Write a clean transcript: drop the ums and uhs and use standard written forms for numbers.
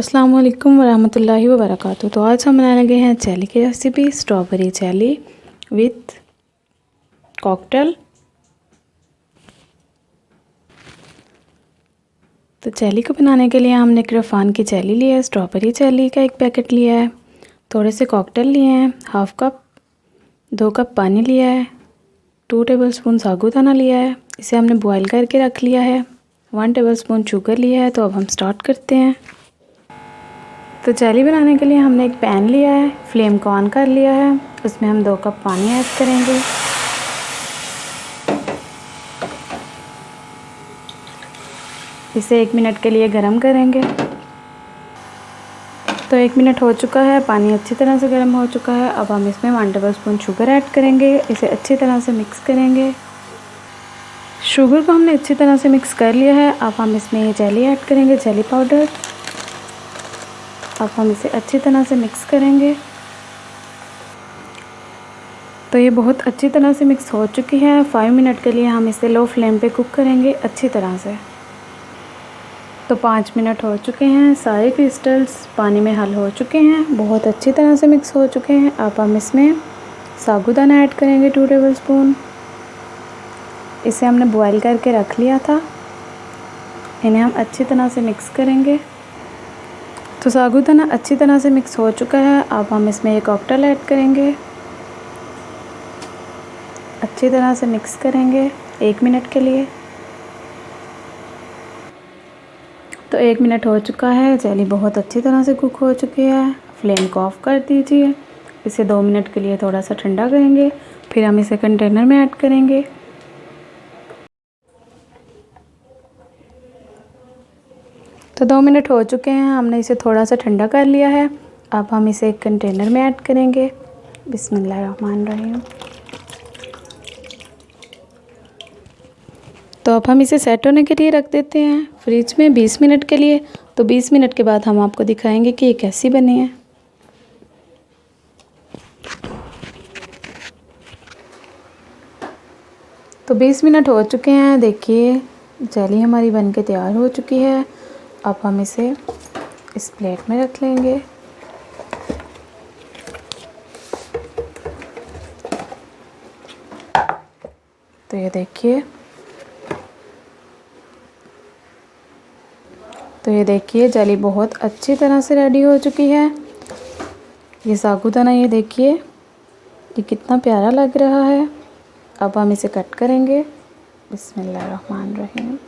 अस्सलाम वालेकुम वरहमतुल्लाहि वबरकातुहू। तो आज हम बनाने लगे हैं जेली की recipe, strawberry jelly with cocktail. तो जेली को बनाने के लिए हमने क्रफान की जेली लिया है, स्ट्रॉबेरी जेली का एक पैकेट लिया है, थोड़े से कॉकटेल लिए हैं, हाफ़ कप, 2 कप पानी लिया है, 2 टेबलस्पून साबूदाना लिया है, इसे हमने बॉईल करके रख लिया है, 1 टेबलस्पून शुगर लिया है। तो अब हम स्टार्ट करते हैं। तो जेली बनाने के लिए हमने एक पैन लिया है, फ्लेम को ऑन कर लिया है, उसमें हम 2 कप पानी ऐड करेंगे। इसे 1 मिनट के लिए गर्म करेंगे। तो 1 मिनट हो चुका है, पानी अच्छी तरह से गर्म हो चुका है। अब हम इसमें 1 टेबलस्पून शुगर ऐड करेंगे, इसे अच्छी तरह से मिक्स करेंगे। शुगर को हमने अच्छी तरह से मिक्स कर लिया है। अब हम इसमें ये जेली ऐड करेंगे, जेली पाउडर। अब हम इसे अच्छी तरह से मिक्स करेंगे। तो ये बहुत अच्छी तरह से मिक्स हो चुकी है। 5 मिनट के लिए हम इसे लो फ्लेम पे कुक करेंगे अच्छी तरह से। तो 5 मिनट हो चुके हैं, सारे क्रिस्टल्स पानी में हल हो चुके हैं, बहुत अच्छी तरह से मिक्स हो चुके हैं। अब हम इसमें साबूदाना ऐड करेंगे 2 टेबलस्पून। इसे हमने बॉईल करके रख लिया था, इन्हें हम अच्छी तरह से मिक्स करेंगे। तो साबूदाना अच्छी तरह से मिक्स हो चुका है। अब हम इसमें एक कॉकटेल ऐड करेंगे, अच्छी तरह से मिक्स करेंगे 1 मिनट के लिए। तो 1 मिनट हो चुका है, जेली बहुत अच्छी तरह से कुक हो चुकी है। फ्लेम को ऑफ कर दीजिए। इसे 2 मिनट के लिए थोड़ा सा ठंडा करेंगे, फिर हम इसे कंटेनर में ऐड करेंगे। तो 2 मिनट हो चुके हैं, हमने इसे थोड़ा सा ठंडा कर लिया है। अब हम इसे एक कंटेनर में ऐड करेंगे। बिस्मिल्लाहिर्रहमानिर्रहीम। तो अब हम इसे सेट होने के लिए रख देते हैं फ्रिज में 20 मिनट के लिए। तो 20 मिनट के बाद हम आपको दिखाएंगे कि ये कैसी बनी है। तो 20 मिनट हो चुके हैं, देखिए जेली हमारी बनके तैयार हो चुकी है। अब हम इसे इस प्लेट में रख लेंगे। तो ये देखिए, जेली बहुत अच्छी तरह से रेडी हो चुकी है। ये साबूदाना ये देखिए, ये कितना प्यारा लग रहा है। अब हम इसे कट करेंगे। बिस्मिल्लाहिर्रहमानिर्रहीम।